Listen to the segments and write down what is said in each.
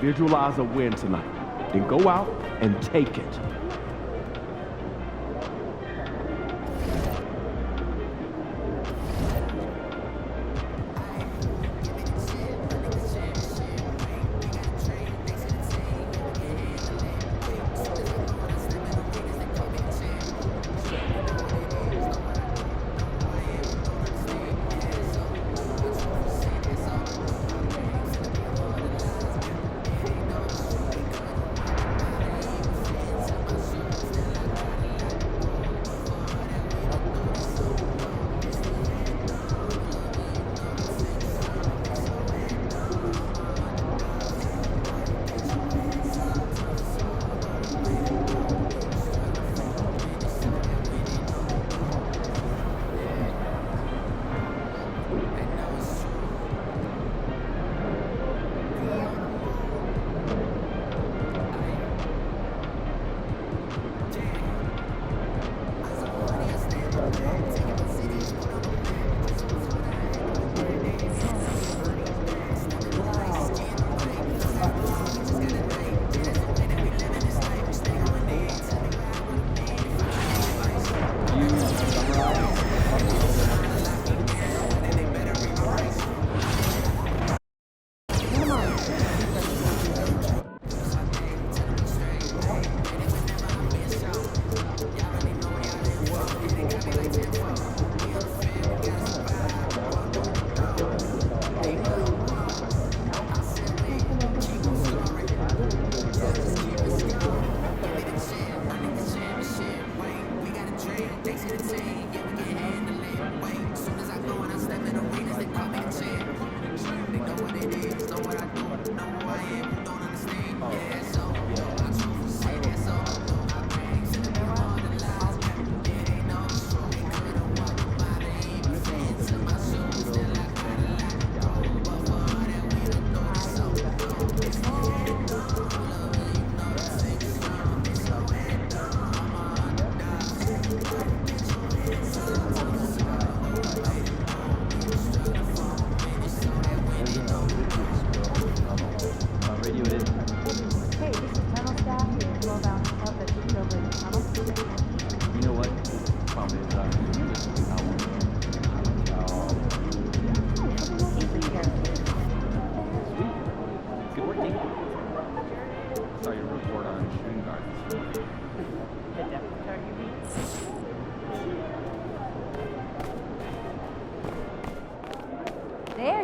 visualize a win tonight. Then go out and take it.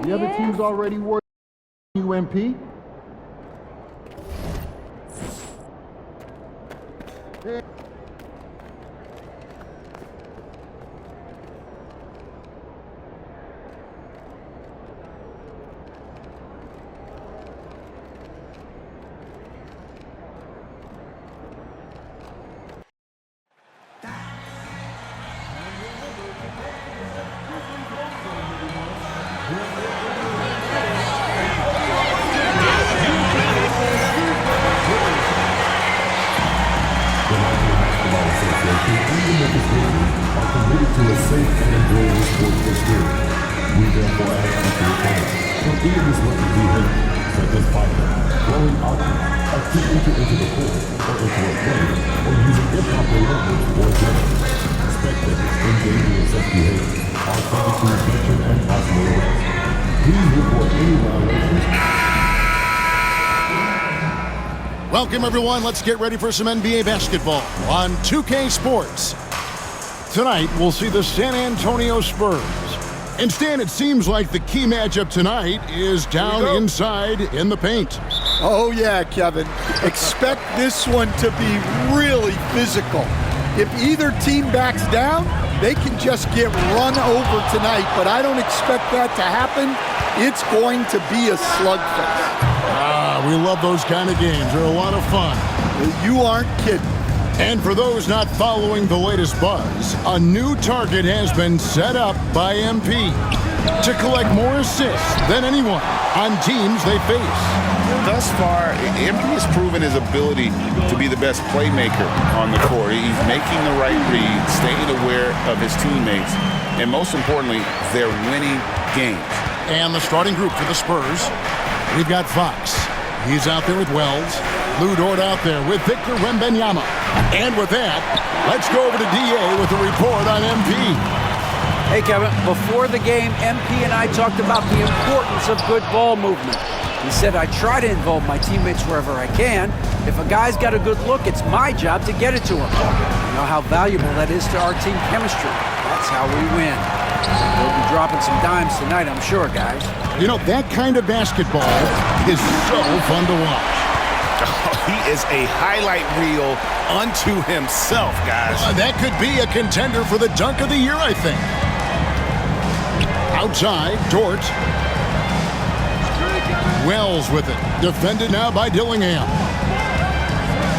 The other team's already working UMP. Welcome, everyone. Let's get ready for some NBA basketball on 2K Sports. Tonight, we'll see the San Antonio Spurs. And Stan, it seems like the key matchup tonight is down inside in the paint. Oh, yeah, Kevin. Expect this one to be really physical. If either team backs down, they can just get run over tonight, but I don't expect that to happen. It's going to be a slugfest. We love those kind of games. They're a lot of fun. You aren't kidding. And for those not following the latest buzz, a new target has been set up by MP to collect more assists than anyone on teams they face. Thus far, MP has proven his ability to be the best playmaker on the court. He's making the right read, staying aware of his teammates, and most importantly, they're winning games. And the starting group for the Spurs, we've got Fox, He's out there with Wells. Lou Dort out there with Victor Wembanyama. And with that, let's go over to DA with a report on MP. Hey, Kevin, before the game, MP and I talked about the importance of good ball movement. He said, I try to involve my teammates wherever I can. If a guy's got a good look, it's my job to get it to him. You know how valuable that is to our team chemistry. That's how we win. We'll be dropping some dimes tonight, I'm sure, guys. You know, that kind of basketball is so fun to watch. He is a highlight reel unto himself, guys. That could be a contender for the dunk of the year, I think. Outside, Dort. Wells with it. Defended now by Dillingham.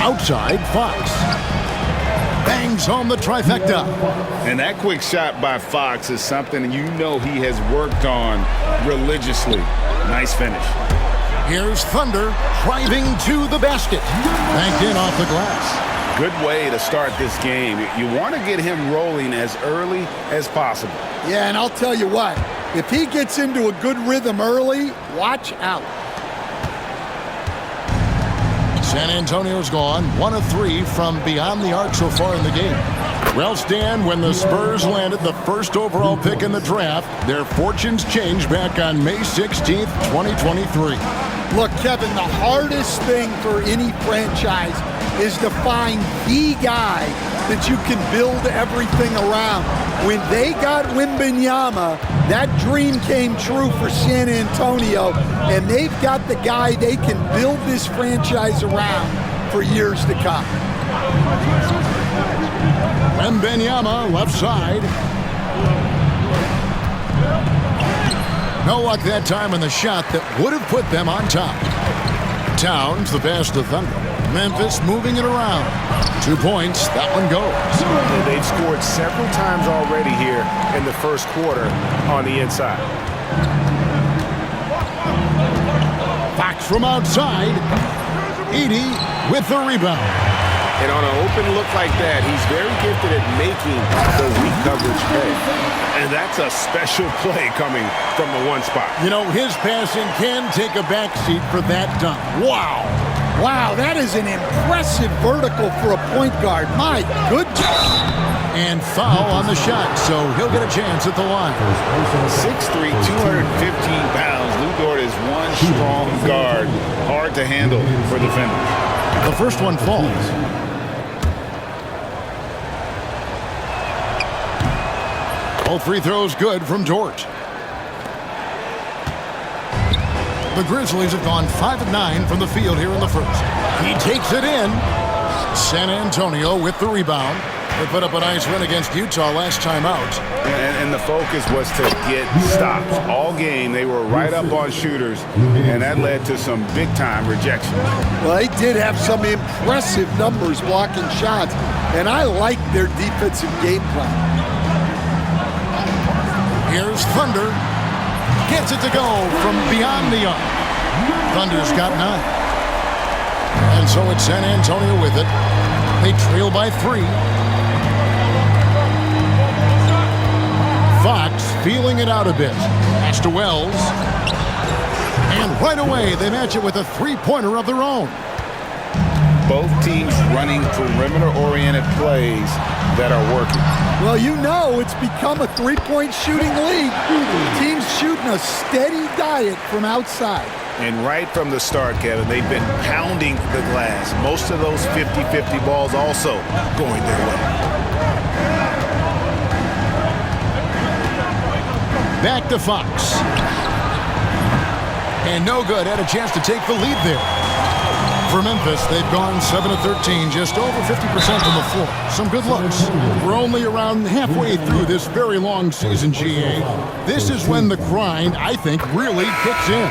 Outside, Fox. Bangs home the trifecta. And that quick shot by Fox is something you know he has worked on religiously. Nice finish. Here's Thunder driving to the basket. Banked in off the glass. Good way to start this game. You want to get him rolling as early as possible. Yeah, and I'll tell you what, if he gets into a good rhythm early, watch out. San Antonio's gone 1 of 3 from beyond the arc so far in the game. Well, Stan, when the Spurs landed the first overall pick in the draft, their fortunes changed back on May 16th, 2023. Look, Kevin, the hardest thing for any franchise is to find the guy that you can build everything around. When they got Wembanyama, that dream came true for San Antonio, and they've got the guy they can build this franchise around for years to come. Wembanyama, left side. No luck that time in the shot that would have put them on top. Towns, the pass to Thunder. Memphis moving it around. 2 points, that one goes. They've scored several times already here in the first quarter on the inside. Fox from outside. Edey with the rebound. And on an open look like that, he's very gifted at making the weak coverage pay. And that's a special play coming from the one spot. You know, his passing can take a backseat for that dunk. Wow. Wow, that is an impressive vertical for a point guard. My goodness. And foul on the shot, so he'll get a chance at the line. 6'3", 215 pounds. Lou Dort is one strong guard. Hard to handle for defenders. The first one falls. Both free throws good from Dort. The Grizzlies have gone 5 of 9 from the field here in the first. He takes it in. San Antonio with the rebound. They put up a nice win against Utah last time out. And the focus was to get stops. All game, they were right up on shooters, and that led to some big-time rejection. Well, they did have some impressive numbers blocking shots, and I like their defensive game plan. Here's Thunder. Gets it to go from beyond the arc. Thunder's got 9. And so it's San Antonio with it. They trail by 3. Fox feeling it out a bit. Pass to Wells. And right away, they match it with a three-pointer of their own. Both teams running perimeter-oriented plays that are working. Well, you know it's become a three-point shooting league. Teams shooting a steady diet from outside. And right from the start, Kevin, they've been pounding the glass. Most of those 50-50 balls also going their way. Back to Fox. And no good. Had a chance to take the lead there. For Memphis, they've gone 7 of 13, just over 50% from the floor. Some good looks. We're only around halfway through this very long season, GA. This is when the grind, I think, really kicks in.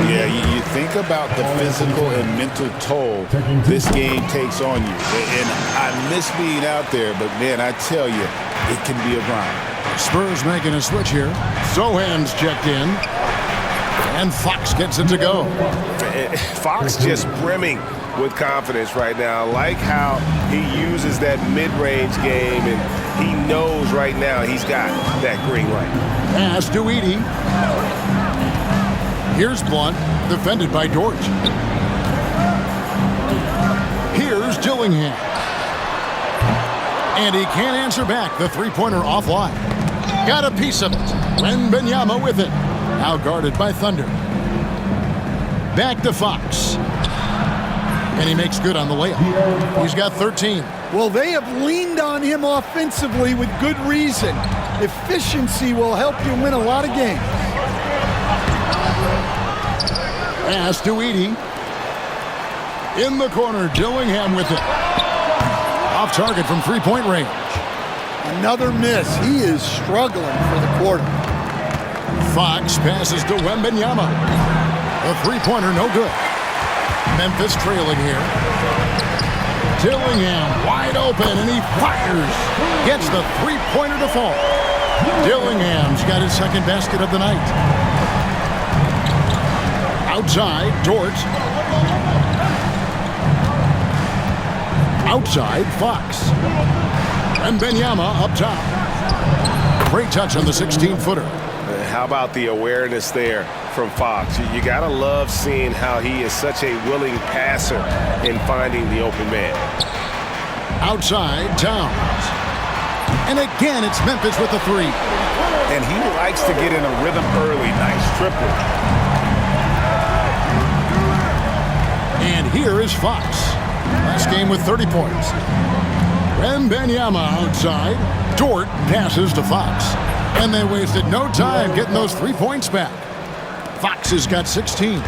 Yeah, you think about the physical and mental toll this game takes on you. And I miss being out there, but, man, I tell you, it can be a grind. Spurs making a switch here. Sohan's checked in. And Fox gets it to go. Fox just brimming with confidence right now. I like how he uses that mid-range game, and he knows right now he's got that green light. Pass to Edey. Here's Blunt, defended by Dort. Dillingham. And he can't answer back. The three-pointer offline. Got a piece of it. Wembanyama with it. Now guarded by Thunder. Back to Fox. And he makes good on the layup. He's got 13. Well, they have leaned on him offensively with good reason. Efficiency will help you win a lot of games. Pass to Edey. In the corner, Dillingham with it. Off target from three-point range. Another miss. He is struggling for the quarter. Fox passes to Wembanyama. The three-pointer, no good. Memphis trailing here. Dillingham wide open, and he fires. Gets the three-pointer to fall. Dillingham's got his second basket of the night. Outside, Dort. Outside, Fox. Wembanyama up top. Great touch on the 16-footer. How about the awareness there from Fox? You got to love seeing how he is such a willing passer in finding the open man. Outside, Towns. And again, it's Memphis with the three. And he likes to get in a rhythm early. Nice triple. And here is Fox. Last game with 30 points. Wembanyama outside. Dort passes to Fox. And they wasted no time getting those 3 points back. Fox has got 16.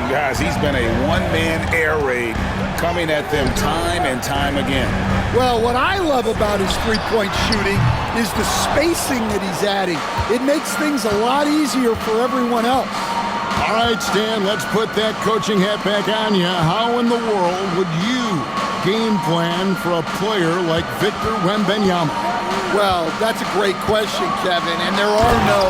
Guys, he's been a one-man air raid coming at them time and time again. Well, what I love about his three-point shooting is the spacing that he's adding. It makes things a lot easier for everyone else. All right, Stan, let's put that coaching hat back on you. How in the world would you game plan for a player like Victor Wembanyama? Well, that's a great question, Kevin, and there are no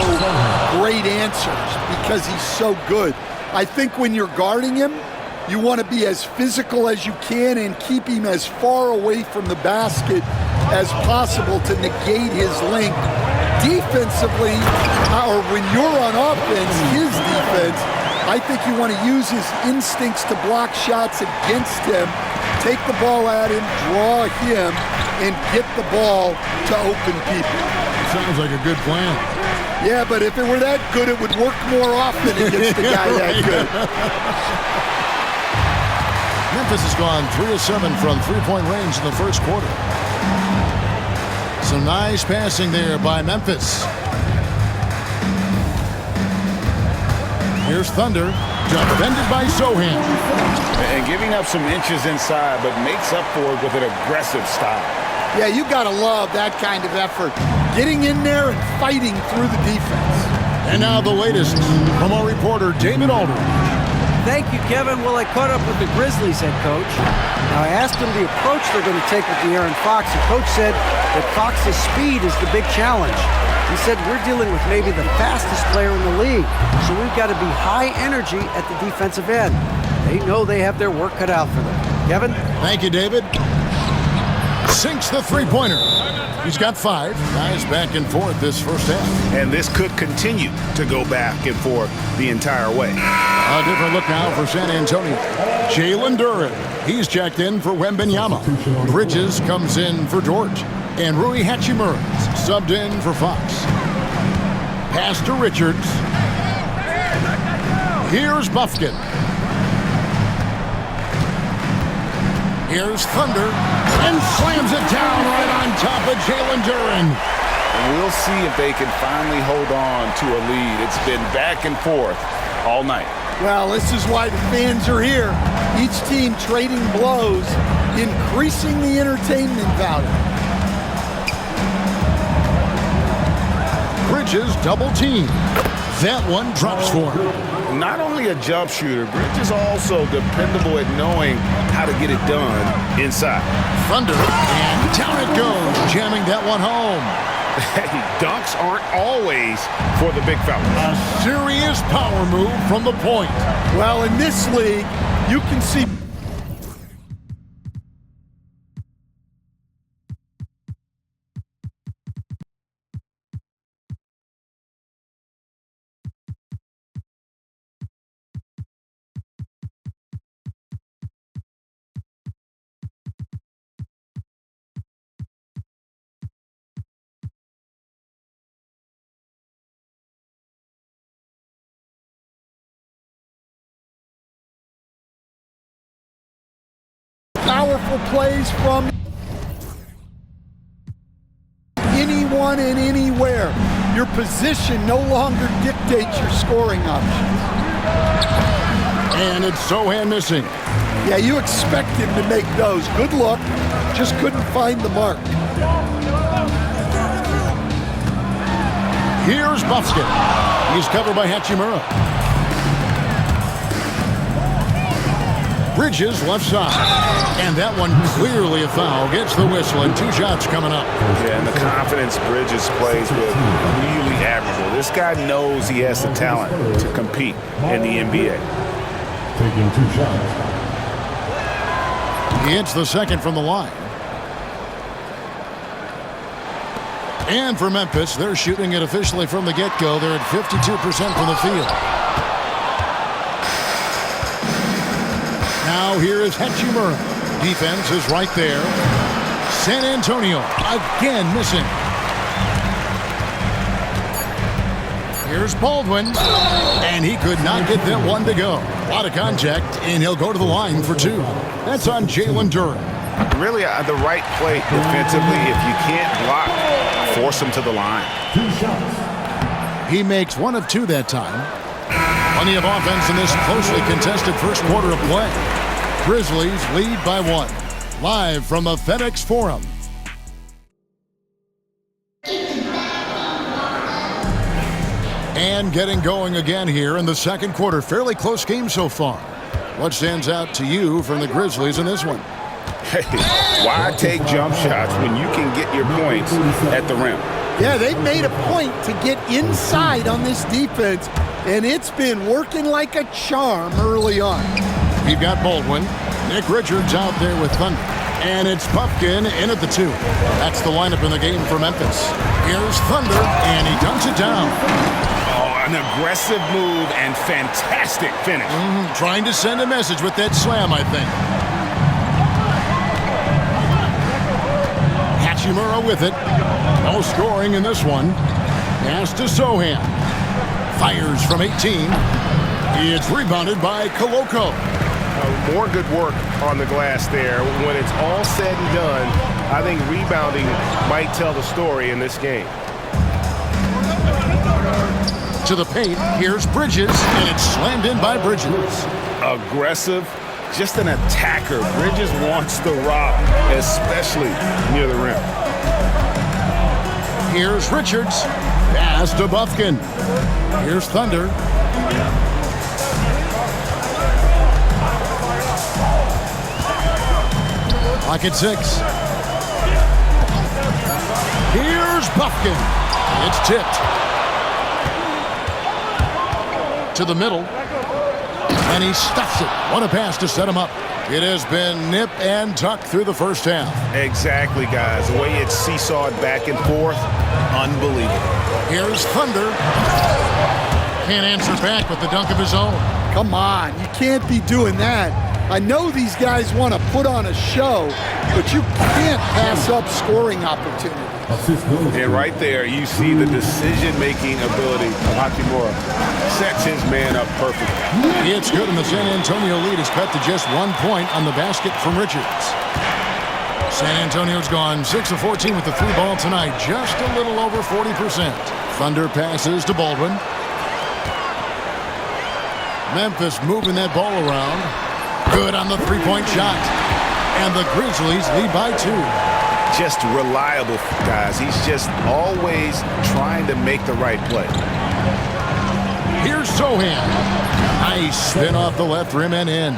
great answers because he's so good. I think when you're guarding him, you want to be as physical as you can and keep him as far away from the basket as possible to negate his length. Defensively, or when you're on offense, his defense, I think you want to use his instincts to block shots against him, take the ball at him, draw him, and get the ball to open people. Sounds like a good plan. Yeah, but if it were that good, it would work more often against a guy that good. Memphis has gone 3 of 7 from three-point range in the first quarter. Some nice passing there by Memphis. Here's Thunder, defended by Sohan. And giving up some inches inside, but makes up for it with an aggressive style. Yeah, you got to love that kind of effort. Getting in there and fighting through the defense. And now the latest from our reporter, David Aldridge. Thank you, Kevin. Well, I caught up with the Grizzlies head coach. Now, I asked him the approach they're going to take with De'Aaron Fox. The coach said that Fox's speed is the big challenge. He said, we're dealing with maybe the fastest player in the league, so we've got to be high energy at the defensive end. They know they have their work cut out for them. Kevin? Thank you, David. Sinks the three-pointer. He's got 5. Guys back and forth this first half. And this could continue to go back and forth the entire way. A different look now for San Antonio. Jalen Duren. He's checked in for Wembanyama. Bridges comes in for George. And Rui Hachimura subbed in for Fox. Pass to Richards. Here's Bufkin. Here's Thunder. And slams it down right on top of Jalen Duren. And we'll see if they can finally hold on to a lead. It's been back and forth all night. Well, this is why the fans are here. Each team trading blows, increasing the entertainment value. Bridges double team. That one drops for him. Not only a jump shooter, Bridges also dependable at knowing how to get it done inside. Thunder, and down it goes, jamming that one home. Hey, dunks aren't always for the big fellas. A serious power move from the point. Well, in this league, you can see powerful plays from anyone and anywhere. Your position no longer dictates your scoring options. And it's Sochan missing. Yeah, you expect him to make those. Good luck. Just couldn't find the mark. Here's Buffkin. He's covered by Hachimura. Bridges left side. And that one clearly a foul. Gets the whistle and 2 shots coming up. Yeah, and the confidence Bridges plays with, really admirable. This guy knows he has the talent to compete in the NBA. Taking 2 shots. He hits the second from the line. And for Memphis, they're shooting it officially from the get-go. They're at 52% from the field. Now here is Hachimura. Defense is right there. San Antonio again missing. Here's Baldwin. And he could not get that one to go. A lot of contact, and he'll go to the line for 2. That's on Jalen Duren. Really the right play defensively. If you can't block, force him to the line. 2 shots. He makes 1 of 2 that time. Plenty of offense in this closely contested first quarter of play. Grizzlies lead by 1. Live from the FedEx Forum. And getting going again here in the second quarter. Fairly close game so far. What stands out to you from the Grizzlies in this one? Hey, why take jump shots when you can get your points at the rim? Yeah, they've made a point to get inside on this defense, and it's been working like a charm early on. You've got Baldwin. Nick Richards out there with Thunder. And it's Pumpkin in at the 2. That's the lineup in the game for Memphis. Here's Thunder, and he dunks it down. Oh, an aggressive move and fantastic finish. Trying to send a message with that slam, I think. Hachimura with it. No scoring in this one. Pass to Sochan. Fires from 18. It's rebounded by Koloko. More good work on the glass there. When it's all said and done, I think rebounding might tell the story in this game. To the paint, here's Bridges, and it's slammed in by Bridges. Aggressive, just an attacker. Bridges wants the rock, especially near the rim. Here's Richards. Pass to Buffkin. Here's Thunder. Clock at 6. Here's Buffkin. It's tipped. To the middle. And he stuffs it. What a pass to set him up. It has been nip and tuck through the first half. Exactly, guys. The way it's seesawed back and forth, unbelievable. Here's Thunder. Can't answer back with the dunk of his own. Come on, you can't be doing that. I know these guys want to put on a show, but you can't pass up scoring opportunities. And right there, you see the decision-making ability of Hachimura. Sets his man up perfectly. It's good, and the San Antonio lead is cut to just 1 point on the basket from Richards. San Antonio's gone 6 of 14 with the 3 ball tonight, just a little over 40%. Thunder passes to Baldwin. Memphis moving that ball around. Good on the three-point shot. And the Grizzlies lead by 2. Just reliable, guys. He's just always trying to make the right play. Here's Sochan. Nice spin off the left rim and in.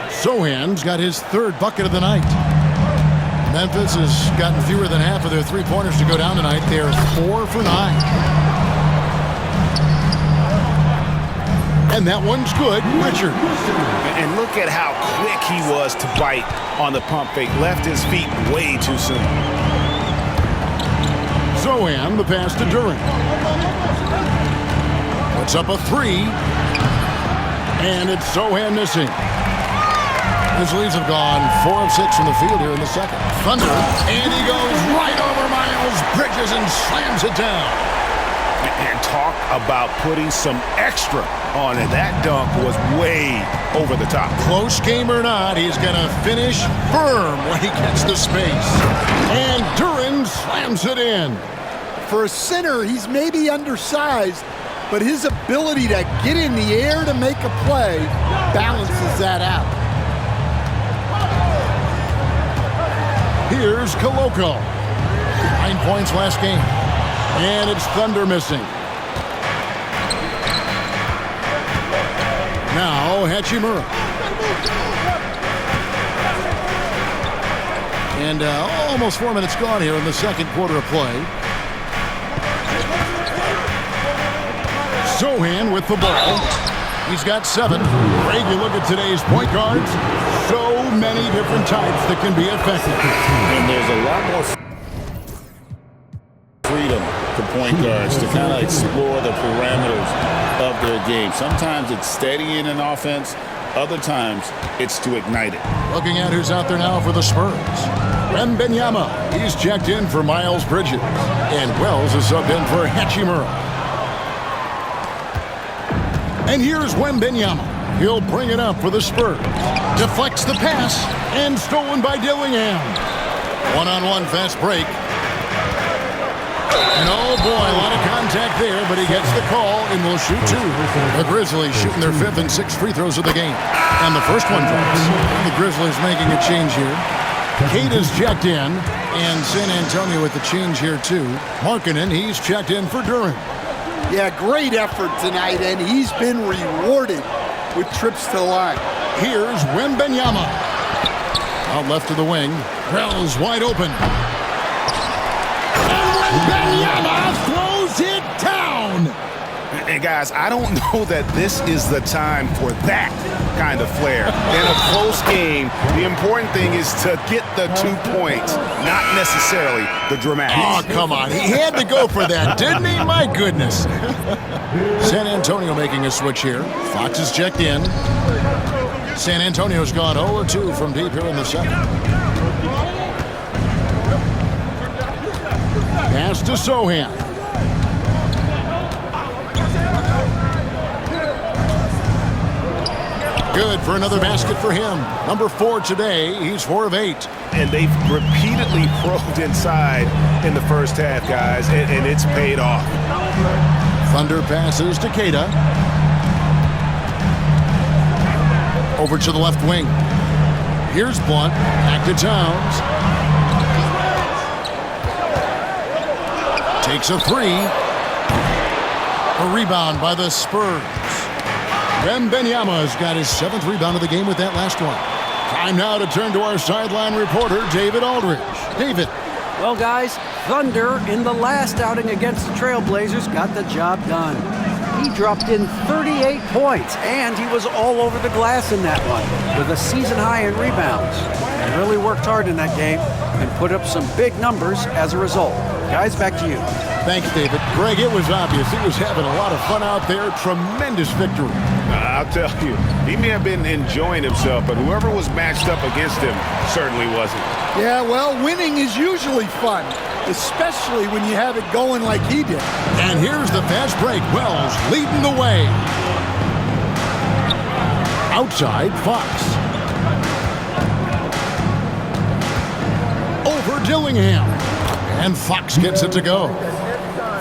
Sochan's got his 3rd bucket of the night. Memphis has gotten fewer than half of their three-pointers to go down tonight. They're 4 for 9. And that one's good. Richards. And look at how quick he was to bite on the pump fake. Left his feet way too soon. Sochan, the pass to Duren. Puts up a 3. And it's Sochan missing. His leads have gone 4 of 6 from the field here in the second. Thunder, and he goes right over Miles Bridges and slams it down. And talk about putting some extra on it. That dunk was way over the top. Close game or not, he's going to finish firm when he gets the space. And Duren slams it in. For a center, he's maybe undersized, but his ability to get in the air to make a play balances that out. Here's Koloko. 9 points last game. And it's Thunder missing. Now Hachimura. And almost 4 minutes gone here in the second quarter of play. Sochan with the ball. He's got 7. Greg, you look at today's point guards. So many different types that can be effective. And there's a lot more freedom for point guards to kind of explore the parameters of their game. Sometimes it's steadying an offense. Other times it's to ignite it. Looking at who's out there now for the Spurs. Wembanyama. He's checked in for Miles Bridges. And Wells is subbed in for Hachimura. And here's Wembanyama. He'll bring it up for the Spurs. Deflects the pass and stolen by Dillingham. One-on-one fast break. And oh boy, a lot of contact there, but he gets the call and will shoot 2. The Grizzlies shooting their 5th and 6th free throws of the game. And the first one drops. The Grizzlies making a change here. Kate is checked in, and San Antonio with the change here too. Markkanen, he's checked in for Duren. Yeah, great effort tonight, and he's been rewarded with trips to the line. Here's Wembanyama. Out left of the wing. Wells wide open. And Wembanyama throws it down. And guys, I don't know that this is the time for that kind of flair. In a close game, the important thing is to get the 2 points, not necessarily the dramatics. Oh, come on. He had to go for that, didn't he? My goodness. San Antonio making a switch here. Fox is checked in. San Antonio's gone 0-2 from deep here in the second. Pass to Sochan. Good for another basket for him. Number 4 today. He's 4 of 8. And they've repeatedly probed inside in the first half, guys, and it's paid off. Thunder passes to Keita. Over to the left wing. Here's Blunt. Back to Towns. Takes a 3. A rebound by the Spurs. Wembanyama's got his 7th rebound of the game with that last one. Time now to turn to our sideline reporter, David Aldridge. David. Well, guys, Thunder in the last outing against the Trailblazers got the job done. He dropped in 38 points, and he was all over the glass in that one with a season high in rebounds. He really worked hard in that game and put up some big numbers as a result. Guys, back to you. Thanks, David. Greg, it was obvious he was having a lot of fun out there. Tremendous victory. I'll tell you, he may have been enjoying himself, but whoever was matched up against him certainly wasn't. Yeah, well, winning is usually fun, especially when you have it going like he did. And here's the fast break. Wells leading the way. Outside, Fox. Over Dillingham. And Fox gets it to go.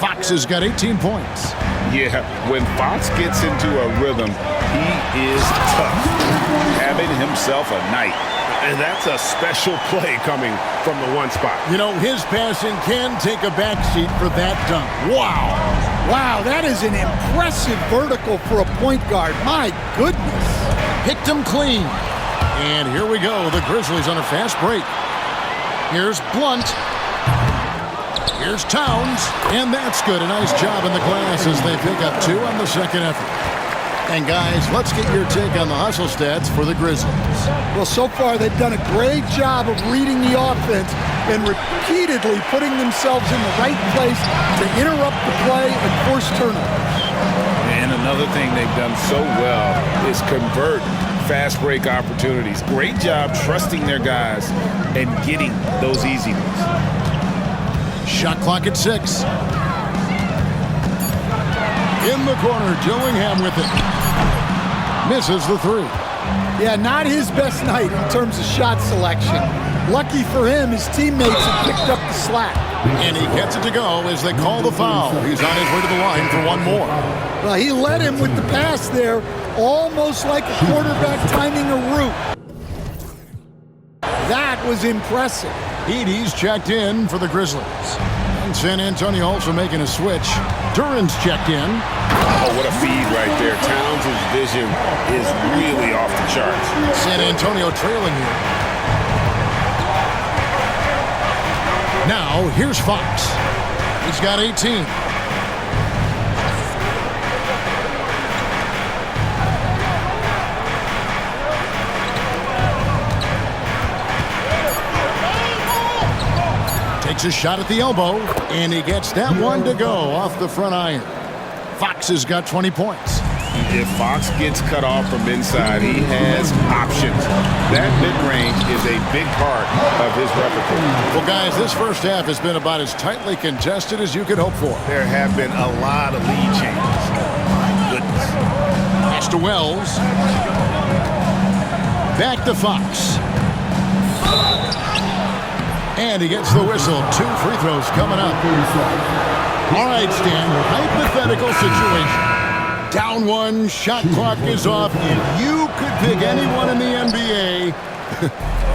Fox has got 18 points. Yeah, when Fox gets into a rhythm, he is tough. Having himself a night. And that's a special play coming from the one spot. You know, his passing can take a backseat for that dunk. Wow. Wow, that is an impressive vertical for a point guard. My goodness. Picked him clean. And here we go. The Grizzlies on a fast break. Here's Blunt. Here's Towns. And that's good. A nice job in the glass as they pick up 2 on the second effort. And guys, let's get your take on the hustle stats for the Grizzlies. Well, so far they've done a great job of reading the offense and repeatedly putting themselves in the right place to interrupt the play and force turnovers. And another thing they've done so well is convert fast break opportunities. Great job trusting their guys and getting those easy ones. Shot clock at 6. In the corner, Dillingham with it. Misses the three. Yeah, not his best night in terms of shot selection. Lucky for him, his teammates have picked up the slack. And he gets it to go as they call the foul. He's on his way to the line for one more. Well, he led him with the pass there, almost like a quarterback timing a route. That was impressive. Edey's checked in for the Grizzlies. And San Antonio also making a switch. Duran's checked in. Oh, what a feed right there. Towns' vision is really off the charts. San Antonio trailing here. Now, here's Fox. He's got 18. Takes a shot at the elbow, and he gets that one to go off the front iron. Fox has got 20 points. If Fox gets cut off from inside, he has options. That mid-range is a big part of his repertoire. Well, guys, this first half has been about as tightly contested as you could hope for. There have been a lot of lead changes. Goodness. Pass to Wells. Back to Fox. And he gets the whistle. 2 free throws coming up. All right, Stan, hypothetical situation. Down one, shot clock is off. If you could pick anyone in the NBA,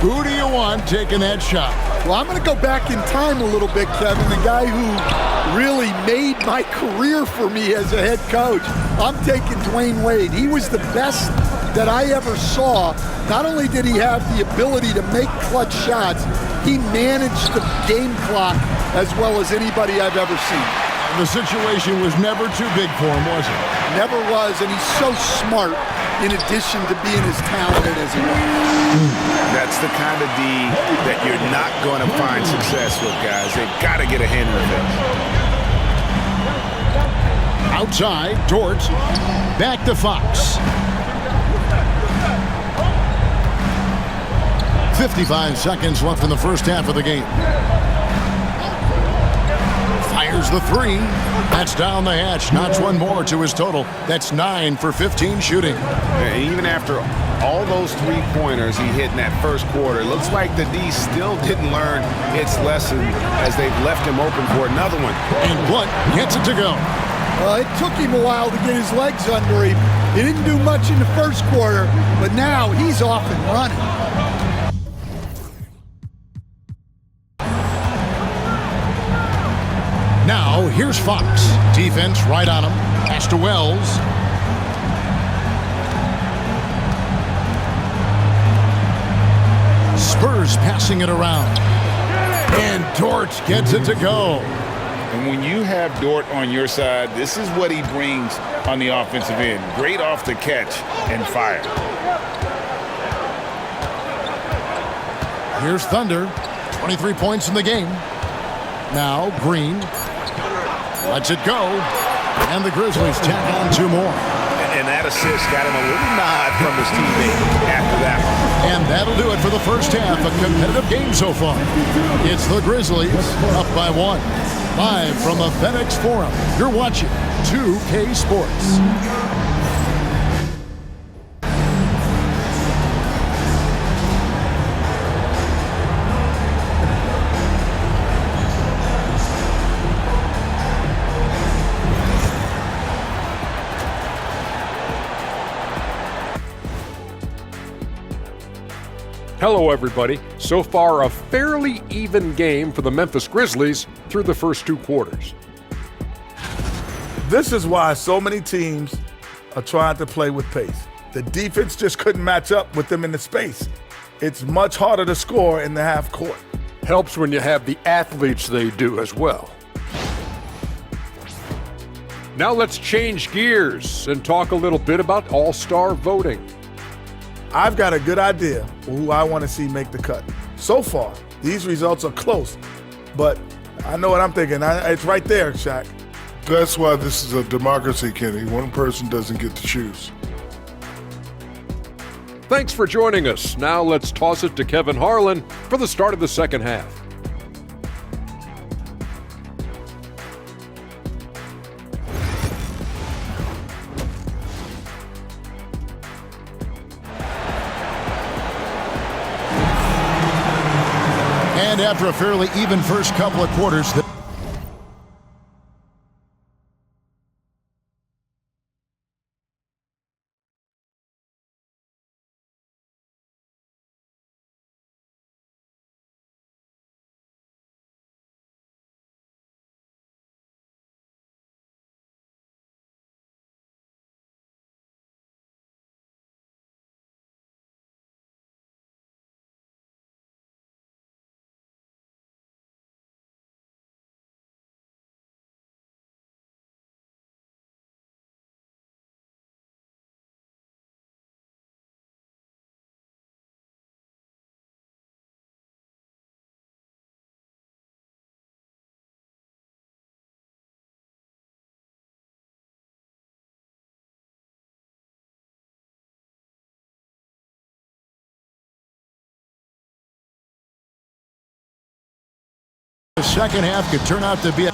who do you want taking that shot? Well, I'm going to go back in time a little bit, Kevin. The guy who really made my career for me as a head coach. I'm taking Dwayne Wade. He was the best that I ever saw. Not only did he have the ability to make clutch shots, he managed the game clock as well as anybody I've ever seen. The situation was never too big for him, was it? Never was, and he's so smart in addition to being as talented as he was. That's the kind of D that you're not going to find success with, guys. They've got to get a handle of it. Outside, Dort. Back to Fox. 55 seconds left in the first half of the game. Fires the three. That's down the hatch. Knocks one more to his total. That's 9 for 15 shooting. And even after all those three-pointers he hit in that first quarter, it looks like the D still didn't learn its lesson as they've left him open for another one. And Blunt gets it to go. Well, it took him a while to get his legs under him. He didn't do much in the first quarter, but now he's off and running. Now, here's Fox. Defense right on him. Pass to Wells. Spurs passing it around. And Dort gets it to go. And when you have Dort on your side, this is what he brings on the offensive end. Great off the catch and fire. Here's Thunder. 23 points in the game. Now, Green. Lets it go. And the Grizzlies tack on 2 more. And that assist got him a little nod from his teammate after that one. And that'll do it for the first half. A competitive game so far. It's the Grizzlies up by 1. Live from the FedEx Forum, you're watching 2K Sports. Hello, everybody. So far, a fairly even game for the Memphis Grizzlies through the first 2 quarters. This is why so many teams are trying to play with pace. The defense just couldn't match up with them in the space. It's much harder to score in the half court. Helps when you have the athletes they do as well. Now let's change gears and talk a little bit about all-star voting. I've got a good idea who I want to see make the cut. So far, these results are close, but I know what I'm thinking. It's right there, Shaq. That's why this is a democracy, Kenny. One person doesn't get to choose. Thanks for joining us. Now let's toss it to Kevin Harlan for the start of the second half. And after a fairly even first couple of quarters, the second half could turn out to be a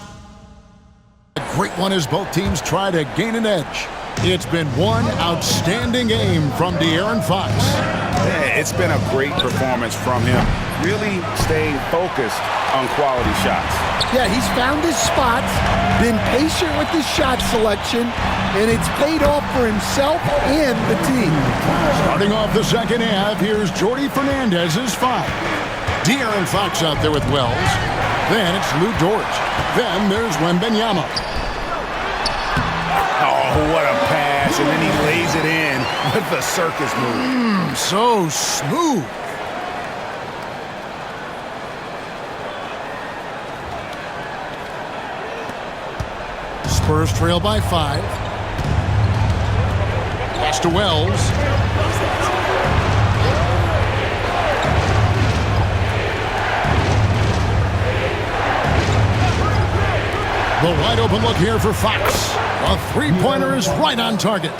great one as both teams try to gain an edge. It's been one outstanding game from De'Aaron Fox. Yeah, it's been a great performance from him. Really staying focused on quality shots. Yeah, he's found his spots, been patient with his shot selection, and it's paid off for himself and the team. Starting off the second half, here's Jordi Fernandez's 5. De'Aaron Fox out there with Wells. Then it's Lou Dort. Then there's Wembanyama. Oh, what a pass, and then he lays it in with the circus move. So smooth. Spurs trail by 5. Pass to Wells. The wide open look here for Fox. A three-pointer is right on target.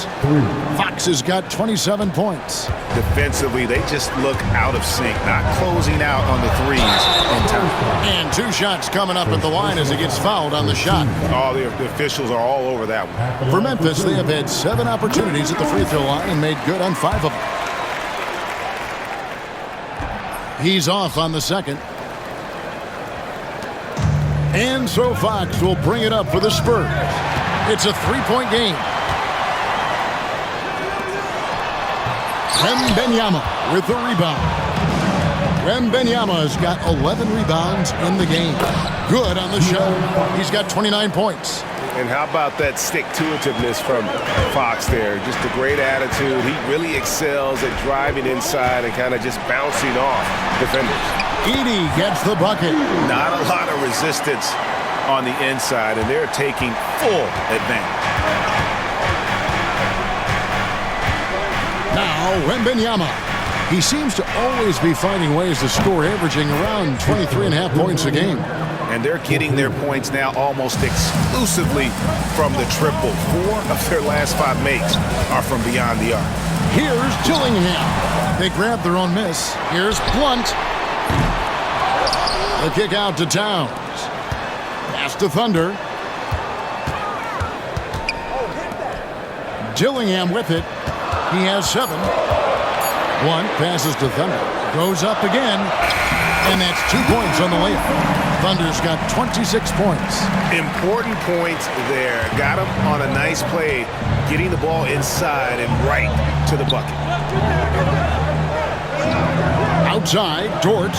Fox has got 27 points. Defensively, they just look out of sync, not closing out on the threes in time. And 2 shots coming up at the line as he gets fouled on the shot. Oh, the officials are all over that one. For Memphis, they have had 7 opportunities at the free throw line and made good on 5 of them. He's off on the second. And so Fox will bring it up for the Spurs. It's a 3-point game. Wembanyama with the rebound. Wembanyama has got 11 rebounds in the game. Good on the shot. He's got 29 points. And how about that stick-to-itiveness from Fox there? Just a great attitude. He really excels at driving inside and kind of just bouncing off defenders. Edey gets the bucket. Not a lot of resistance on the inside, and they're taking full advantage. Now, Wembanyama. He seems to always be finding ways to score, averaging around 23.5 points a game. And they're getting their points now almost exclusively from the triple. 4 of their last 5 makes are from beyond the arc. Here's Dillingham. They grab their own miss. Here's Blunt. The kick out to Towns. Pass to Thunder. Dillingham with it. He has 7. One passes to Thunder. Goes up again. And that's 2 points on the layup. Thunder's got 26 points. Important points there. Got him on a nice play, getting the ball inside and right to the bucket. Outside, Dort.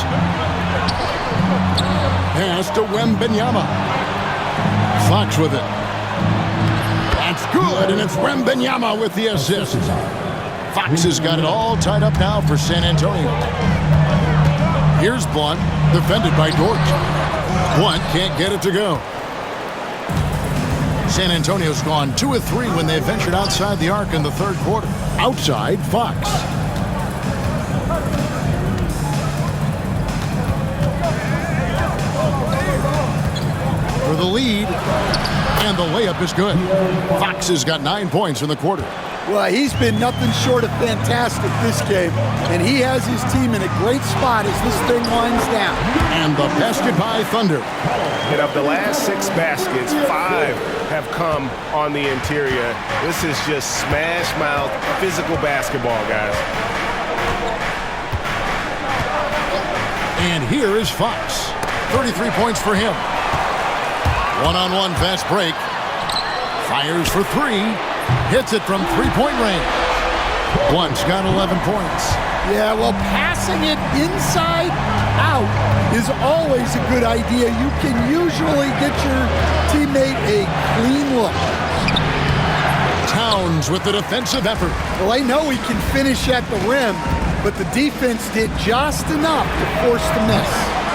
Pass to Wembanyama. Fox with it. That's good, and it's Wembanyama with the assist. Fox has got it all tied up now for San Antonio. Here's Blunt, defended by Dort. Blunt can't get it to go. San Antonio's gone 2 of 3 when they ventured outside the arc in the third quarter. Outside, Fox. For the lead, and the layup is good. Fox has got 9 points in the quarter. Well, he's been nothing short of fantastic this game, and he has his team in a great spot as this thing winds down. And the basket by Thunder. And of the last 6 baskets, 5 have come on the interior. This is just smash mouth physical basketball, guys. And here is Fox. 33 points for him. One-on-one fast break. Fires for three. Hits it from three-point range. Once got 11 points. Yeah, well, passing it inside out is always a good idea. You can usually get your teammate a clean look. Towns with the defensive effort. Well, I know he can finish at the rim, but the defense did just enough to force the miss.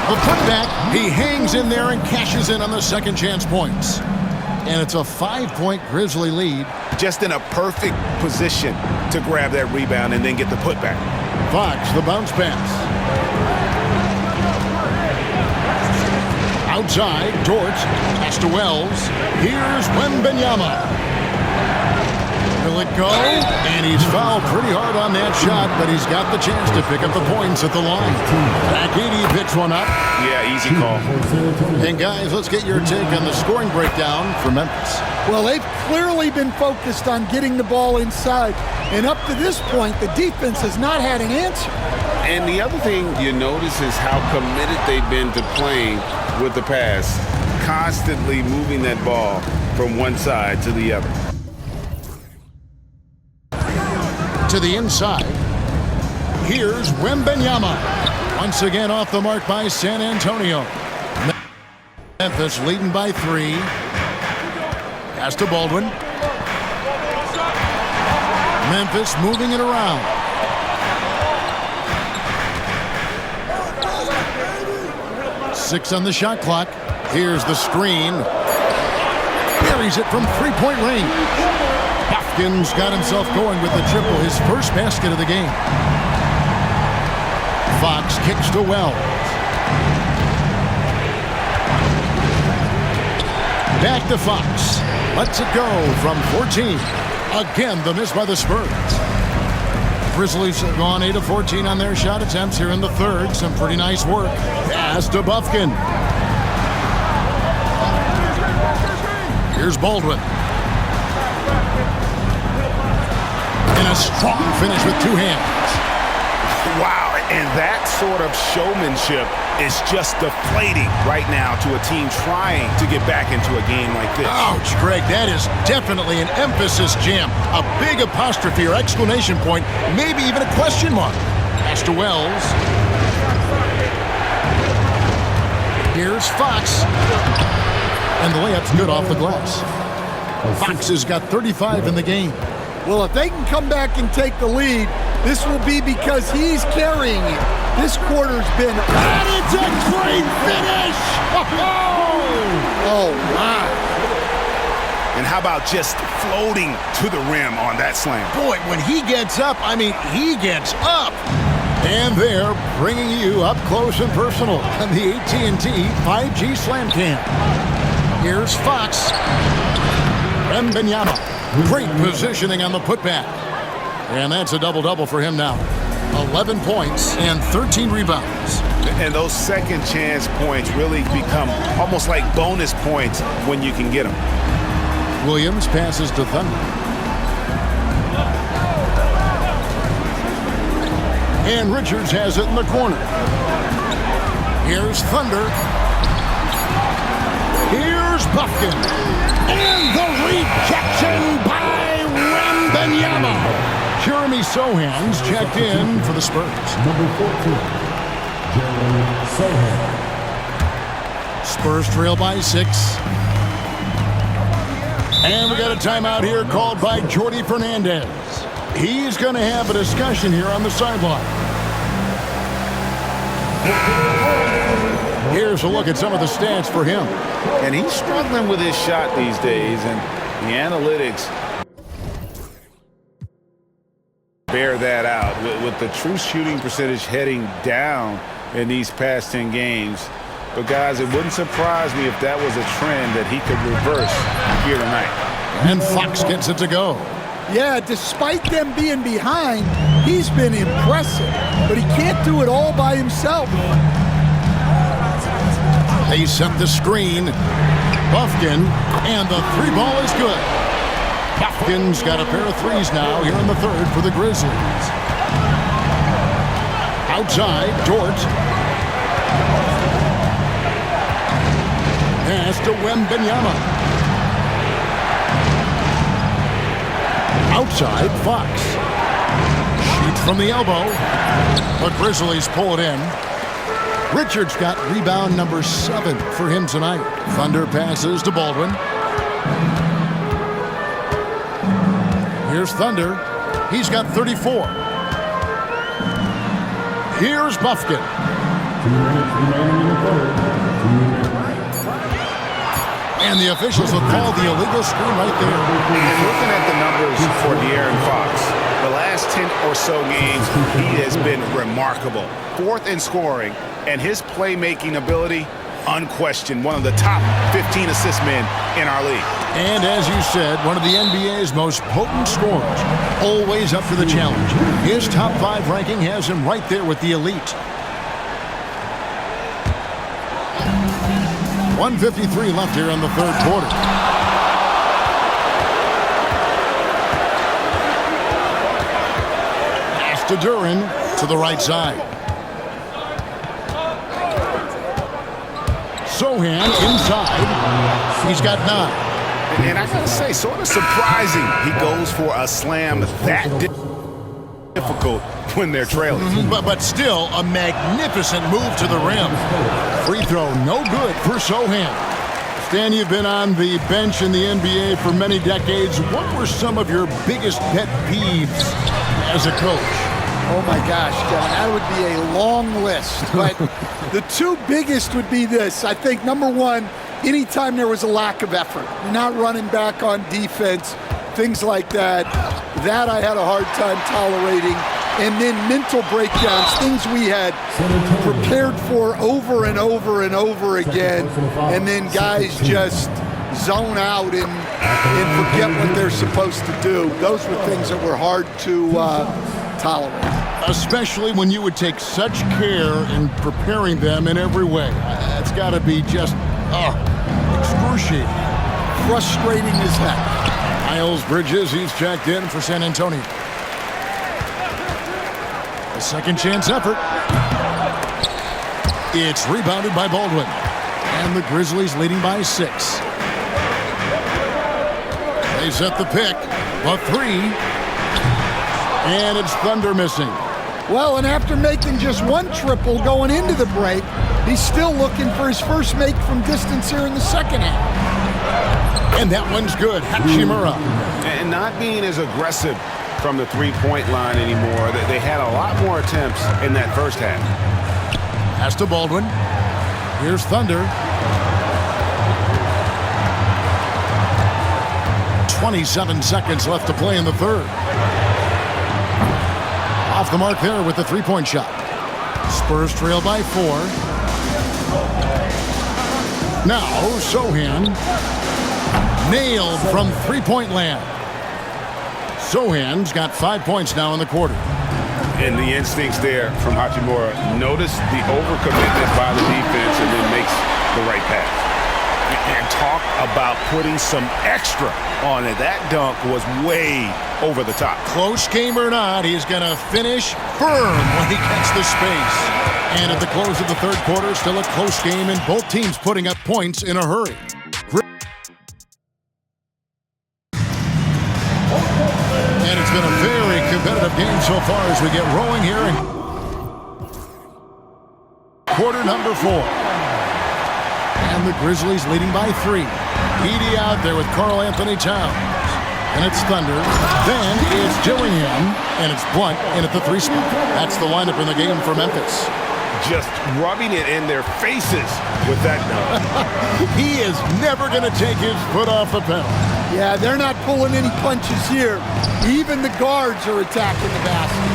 The putback, he hangs in there and cashes in on the second chance points. And it's a 5-point Grizzly lead. Just in a perfect position to grab that rebound and then get the putback. Fox, the bounce pass. Outside, Dort, pass to Wells. Here's Wembanyama. Will it go? And he's fouled pretty hard on that shot, but he's got the chance to pick up the points at the line. Akidi picks one up. Yeah, easy call. And guys, let's get your take on the scoring breakdown for Memphis. Well, they've clearly been focused on getting the ball inside. And up to this point, the defense has not had an answer. And the other thing you notice is how committed they've been to playing with the pass, constantly moving that ball from one side to the other. To the inside. Here's Wembanyama. Once again off the mark by San Antonio. Memphis leading by 3. Pass to Baldwin. Memphis moving it around. Six on the shot clock. Here's the screen. Buries it from three-point range. Hopkins got himself going with the triple, his first basket of the game. Fox kicks to Wells. Back to Fox. Lets it go from 14. Again, the miss by the Spurs. Grizzlies have gone 8 of 14 on their shot attempts here in the third. Some pretty nice work. Pass to Bufkin. Here's Baldwin. And a strong finish with two hands. Wow, and that sort of showmanship is just deflating right now to a team trying to get back into a game like this. Ouch, Greg, that is definitely an emphasis jam. A big apostrophe or exclamation point, maybe even a question mark. Pass to Wells. Here's Fox. And the layup's good off the glass. Fox has got 35 in the game. Well, if they can come back and take the lead, this will be because he's carrying it. This quarter's been... And it's a great finish! Oh, my. And how about just floating to the rim on that slam? Boy, when he gets up, I mean, he gets up. And they're bringing you up close and personal on the AT&T 5G Slam Cam. Here's Fox. Wembanyama. Great positioning on the putback. And that's a double-double for him now. 11 points and 13 rebounds. And those second chance points really become almost like bonus points when you can get them. Williams passes to Thunder. And Richards has it in the corner. Here's Thunder. Here's Bufkin. And the rejection by Wembanyama. Jeremy Sohan's checked in for the Spurs. Number 14, Jeremy Sohan. Spurs trail by 6. And we got a timeout here called by Jordi Fernandez. He's going to have a discussion here on the sideline. Here's a look at some of the stats for him. And he's struggling with his shot these days, and the analytics bear that out. With the true shooting percentage heading down in these past 10 games. But guys, it wouldn't surprise me if that was a trend that he could reverse here tonight. And Fox gets it to go. Yeah, despite them being behind, he's been impressive. But he can't do it all by himself. They set the screen. Bufkin, and the three ball is good. Bufkin's got a pair of threes now here in the third for the Grizzlies. Outside, Dort. to Wembanyama. Outside, Fox. Shoots from the elbow. The Grizzlies pull it in. Richards got rebound number 7 for him tonight. Thunder passes to Baldwin. Here's Thunder. He's got 34. Here's Bufkin. 2 minutes remaining in the third. 2 minutes. And the officials will call the illegal screen right there. And looking at the numbers for De'Aaron Fox, the last 10 or so games, he has been remarkable. 4th in scoring, and his playmaking ability, unquestioned, one of the top 15 assist men in our league. And as you said, one of the NBA's most potent scorers, always up for the challenge. His top 5 ranking has him right there with the elite. 1:53 left here in the third quarter. Pass to Duren to the right side. Sohan inside. He's got 9. And I gotta say, sort of surprising he goes for a slam that difficult when they're trailing. But still a magnificent move to the rim. Free throw no good for Sohan. Stan, you've been on the bench in the NBA for many decades. What were some of your biggest pet peeves as a coach? Oh my gosh, Kevin, that would be a long list. But the 2 biggest would be this. I think number 1, anytime there was a lack of effort, you're not running back on defense, things like that, that I had a hard time tolerating. And then mental breakdowns, things we had prepared for over and over and over again, and then guys just zone out and forget what they're supposed to do. Those were things that were hard to tolerate. Especially when you would take such care in preparing them in every way. It's got to be just excruciating. Frustrating as heck. Miles Bridges, he's checked in for San Antonio. A second chance effort. It's rebounded by Baldwin. And the Grizzlies leading by 6. They set the pick. A 3. And it's Thunder missing. Well, and after making just 1 triple going into the break, he's still looking for his first make from distance here in the second half. And that one's good. Hachimura. And not being as aggressive from the three-point line anymore. They had a lot more attempts in that first half. Pass to Baldwin. Here's Thunder. 27 seconds left to play in the third. Off the mark there with the three-point shot. Spurs trail by 4. Now Sohan. Nailed from three-point land. Sohan's got 5 points now in the quarter. And the instincts there from Hachimura. Notice the overcommitment by the defense and then makes the right pass. And talk about putting some extra on it. That dunk was way over the top. Close game or not, he's going to finish firm when he gets the space. And at the close of the third quarter, still a close game and both teams putting up points in a hurry. And it's been a very competitive game so far as we get rolling here in quarter number 4. And the Grizzlies leading by 3. Edey out there with Karl Anthony Towns. And it's Thunder. Then it's Dillingham. And it's Blunt in at the 3 spot. That's the lineup in the game for Memphis. Just rubbing it in their faces with that dunk. He is never going to take his foot off the pedal. Yeah, they're not pulling any punches here. Even the guards are attacking the basket.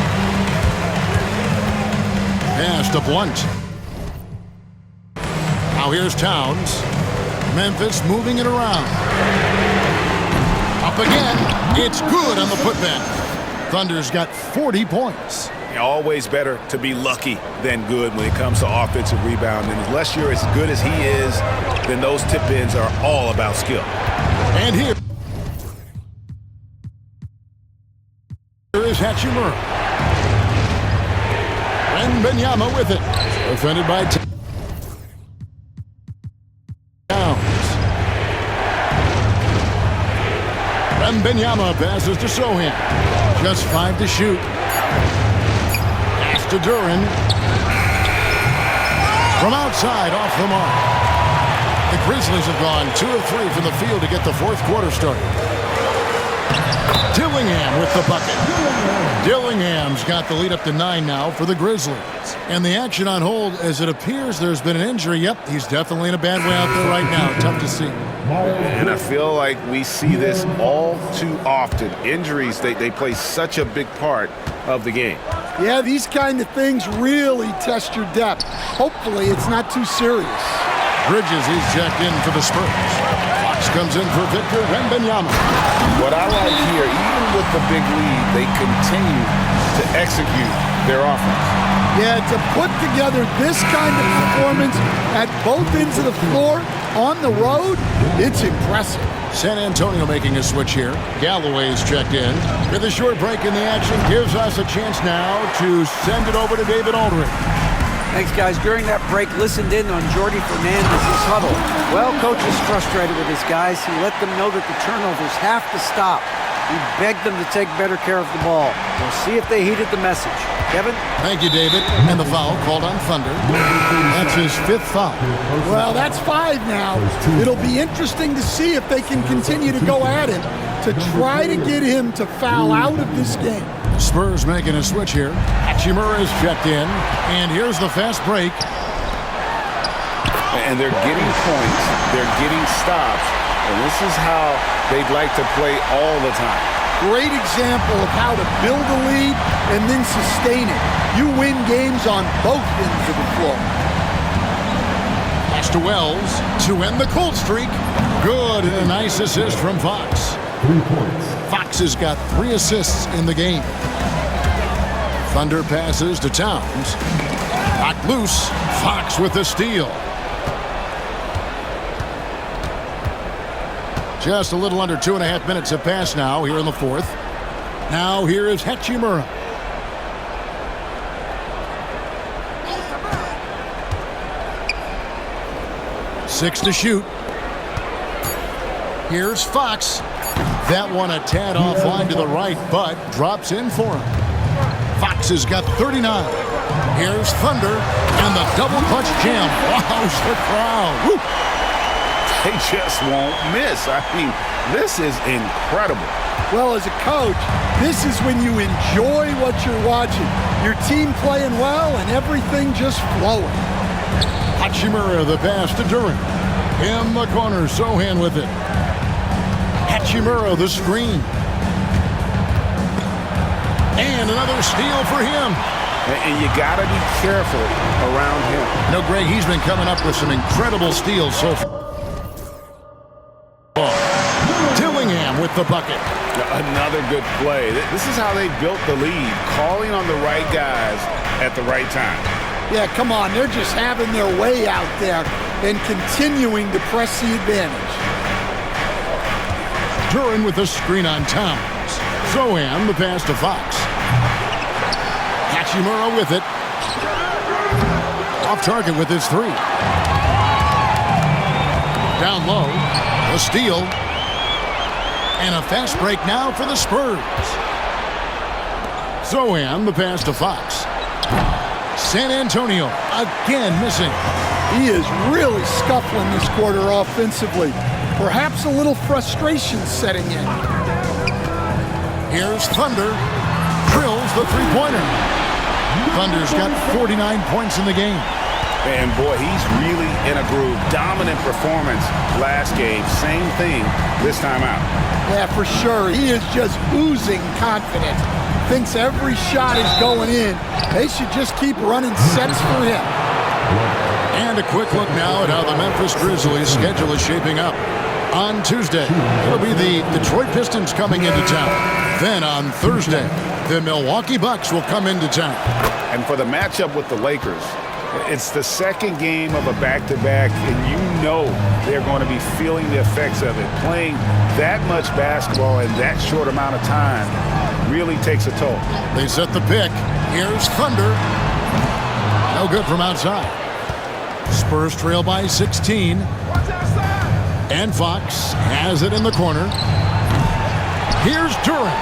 Pass to Blunt. Now here's Towns. Memphis moving it around. Up again. It's good on the putback. Thunder's got 40 points. Always better to be lucky than good when it comes to offensive rebound. And unless you're as good as he is, then those tip-ins are all about skill. And here is Hachimura. Wembanyama with it. Defended by Towns. Wembanyama passes to Sohan. Just 5 to shoot. Pass to Duren. From outside, off the mark. The Grizzlies have gone 2 of 3 from the field to get the fourth quarter started. Dillingham with the bucket. Dillingham's got the lead up to 9 now for the Grizzlies. And the action on hold as it appears there's been an injury. Yep, he's definitely in a bad way out there right now. Tough to see. And I feel like we see this all too often. Injuries, they play such a big part of the game. Yeah, these kind of things really test your depth. Hopefully it's not too serious. Bridges, he's checked in for the Spurs. Fox comes in for Victor Wembanyama. What I like here, even with the big lead, they continue to execute their offense. Yeah, to put together this kind of performance at both ends of the floor on the road, it's impressive. San Antonio making a switch here. Galloway's checked in. With a short break in the action, gives us a chance now to send it over to David Aldridge. Thanks, guys. During that break, listened in on Jordi Fernandez's huddle. Well, coach is frustrated with his guys. He let them know that the turnovers have to stop. He begged them to take better care of the ball. We'll see if they heeded the message. Kevin? Thank you, David. And the foul called on Thunder. That's his 5th foul. Well, that's 5 now. It'll be interesting to see if they can continue to go at him to try to get him to foul out of this game. Spurs making a switch here. Hachimura is checked in. And here's the fast break. And they're getting points. They're getting stops. And this is how they'd like to play all the time. Great example of how to build a lead and then sustain it. You win games on both ends of the floor. Pass to Wells to end the cold streak. Good, and a nice assist from Fox. 3 points. Fox has got 3 assists in the game. Thunder passes to Towns. Knocked loose. Fox with the steal. Just a little under 2.5 minutes have passed now here in the fourth. Now here is Hachimura. Six to shoot. Here's Fox. That one a tad offline to the right, but drops in for him. Fox has got 39. Here's Thunder and the double clutch jam. Wows the crowd. Woo. They just won't miss. I mean, this is incredible. Well, as a coach, this is when you enjoy what you're watching. Your team playing well and everything just flowing. Hachimura the pass to Duren. In the corner, Sohan with it. Hachimura the screen. And another steal for him. And you got to be careful around him. You know, Greg, he's been coming up with some incredible steals so far. Dillingham with the bucket. Another good play. This is how they built the lead, calling on the right guys at the right time. Yeah, come on. They're just having their way out there and continuing to press the advantage. Duren with the screen on Towns. Sohan the pass to Fox. Hachimura with it. Off target with his 3. Down low. A steal. And a fast break now for the Spurs. Sohan the pass to Fox. San Antonio again missing. He is really scuffling this quarter offensively. Perhaps a little frustration setting in. Here's Thunder. Drills the three-pointer. Thunder's got 49 points in the game. And boy, he's really in a groove. Dominant performance last game. Same thing this time out. Yeah, for sure. He is just oozing confidence. Thinks every shot is going in. They should just keep running sets for him. And a quick look now at how the Memphis Grizzlies schedule is shaping up. On Tuesday, it'll be the Detroit Pistons coming into town. Then on Thursday, the Milwaukee Bucks will come into town. And for the matchup with the Lakers, it's the second game of a back-to-back, and you know they're going to be feeling the effects of it. Playing that much basketball in that short amount of time really takes a toll. They set the pick. Here's Thunder. No good from outside. Spurs trail by 16. And Fox has it in the corner. Here's Duran.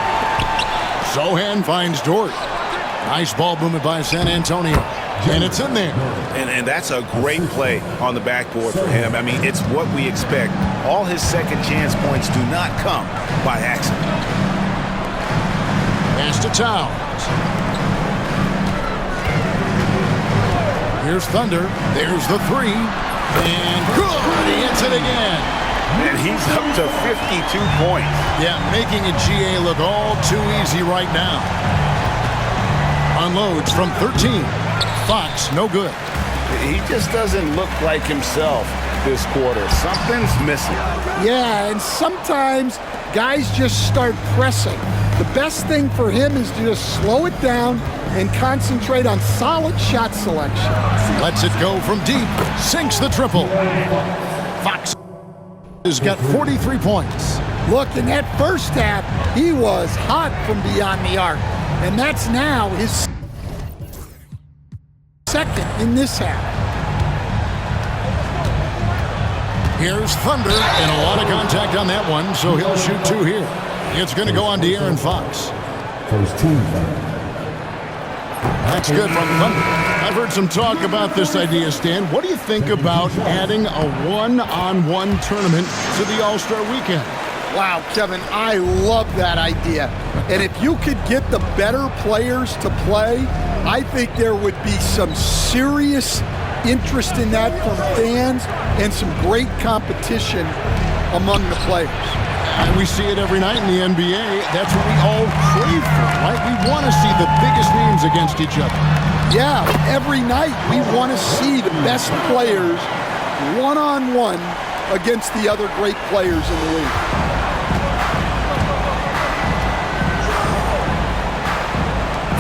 Sohan finds Dort. Nice ball movement by San Antonio. And it's in there. And that's a great play on the backboard for him. I mean, it's what we expect. All his second chance points do not come by accident. Pass to Towns. Here's Thunder. There's the three. And good. He hits it again. And he's up to 52 points. Yeah, making a GA look all too easy right now. Unloads from 13. Fox, no good. He just doesn't look like himself this quarter. Something's missing. Yeah, and sometimes guys just start pressing. The best thing for him is to just slow it down and concentrate on solid shot selection. Lets it go from deep. Sinks the triple. Fox has got 43 points. Look, in that first half, he was hot from beyond the arc. And that's now his second in this half. Here's Thunder, and a lot of contact on that one, so he'll shoot two here. It's going to go on De'Aaron Fox. First team foul. That's good from Thunder. I've heard some talk about this idea, Stan. What do you think about adding a one-on-one tournament to the All-Star Weekend? Wow, Kevin, I love that idea. And if you could get the better players to play, I think there would be some serious interest in that from fans and some great competition among the players. And we see it every night in the NBA. That's what we all crave for, right? We want to see the biggest names against each other. Yeah, every night we want to see the best players one-on-one against the other great players in the league.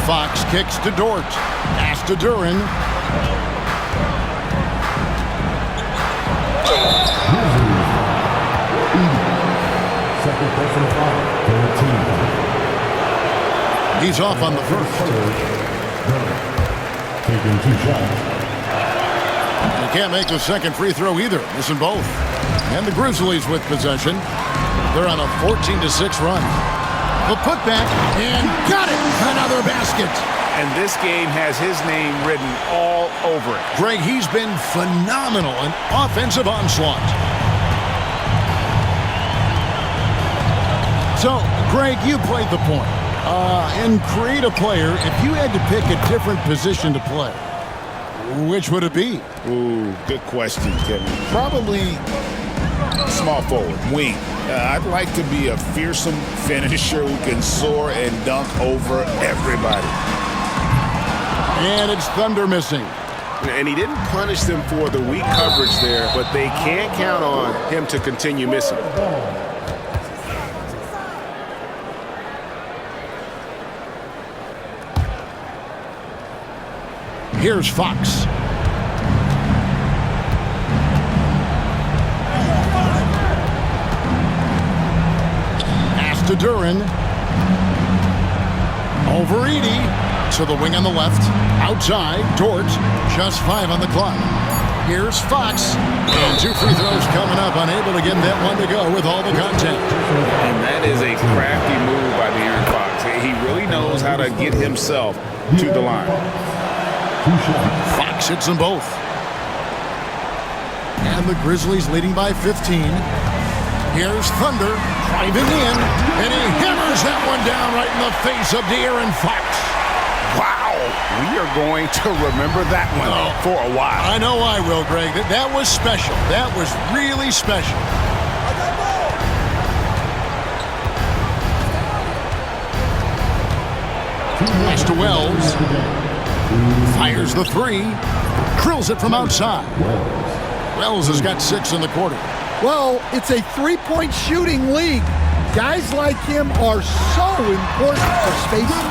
Fox kicks to Dort. Pass to Duran. Second personal foul. Third team foul. He's off on the first. Taking two shots. He can't make the second free throw either. Missing both. And the Grizzlies with possession. They're on a 14-6 run. The putback, and got it! Another basket. And this game has his name written all over it. Greg, he's been phenomenal in offensive onslaught. So, Greg, you played the point. And create a player, if you had to pick a different position to play, which would it be? Ooh, good question, Kevin. Probably small forward, wing. I'd like to be a fearsome finisher who can soar and dunk over everybody. And it's Thunder missing. And he didn't punish them for the weak coverage there, but they can't count on him to continue missing. Here's Fox. Pass to Duran. Over Edey. To the wing on the left. Outside, Dort. Just 5 on the clock. Here's Fox. And 2 free throws coming up. Unable to get that one to go with all the contact. And that is a crafty move by De'Aaron Fox. He really knows how to get himself to the line. Fox hits them both. And the Grizzlies leading by 15. Here's Thunder driving in, and he hammers that one down right in the face of De'Aaron Fox. Wow, we are going to remember that one for a while. I know I will, Greg. That was special. That was really special. Pass to Wells. Fires the three. Drills it from outside. Wells has got 6 in the quarter. Well, it's a three-point shooting league. Guys like him are so important for spacing.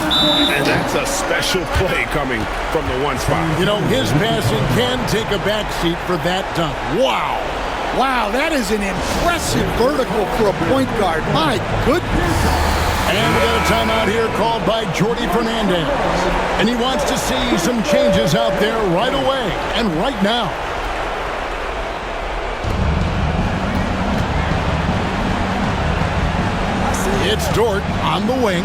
And that's a special play coming from the one spot. You know, his passing can take a backseat for that dunk. Wow. Wow, that is an impressive vertical for a point guard. My goodness. And we got a timeout here called by Jordi Fernandez. And he wants to see some changes out there right away and right now. It's Dort on the wing.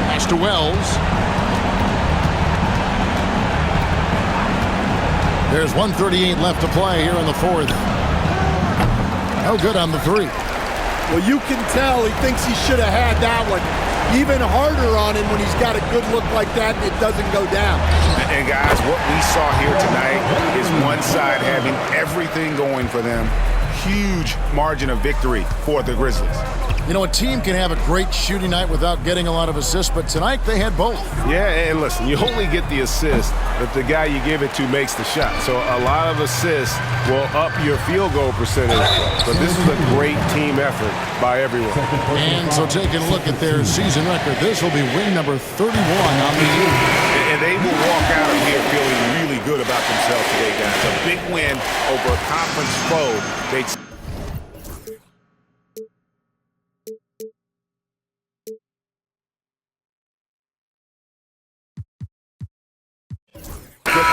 Pass to Wells. There's 1:38 left to play here in the fourth. No good on the three. Well, you can tell he thinks he should have had that one. Even harder on him when he's got a good look like that and it doesn't go down. And guys, what we saw here tonight is one side having everything going for them. Huge margin of victory for the Grizzlies. You know, a team can have a great shooting night without getting a lot of assists, but tonight they had both. Yeah, and listen, you only get the assist if the guy you give it to makes the shot. So a lot of assists will up your field goal percentage, but this is a great team effort by everyone. And so taking a look at their season record, this will be win number 31 on the year. And they will walk out of here feeling really good about themselves today, guys. A big win over a conference foe. They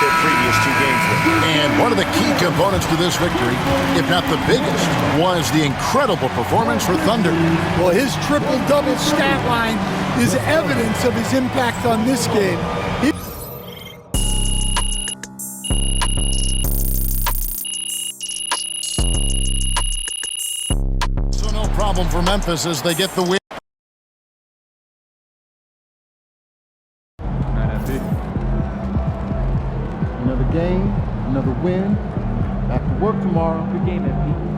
their previous 2 games with. And one of the key components to this victory, if not the biggest, was the incredible performance for Thunder. Well, his triple-double stat line is evidence of his impact on this game. So no problem for Memphis as they get the win. Another game, another win. Back to work tomorrow. Good game, MP.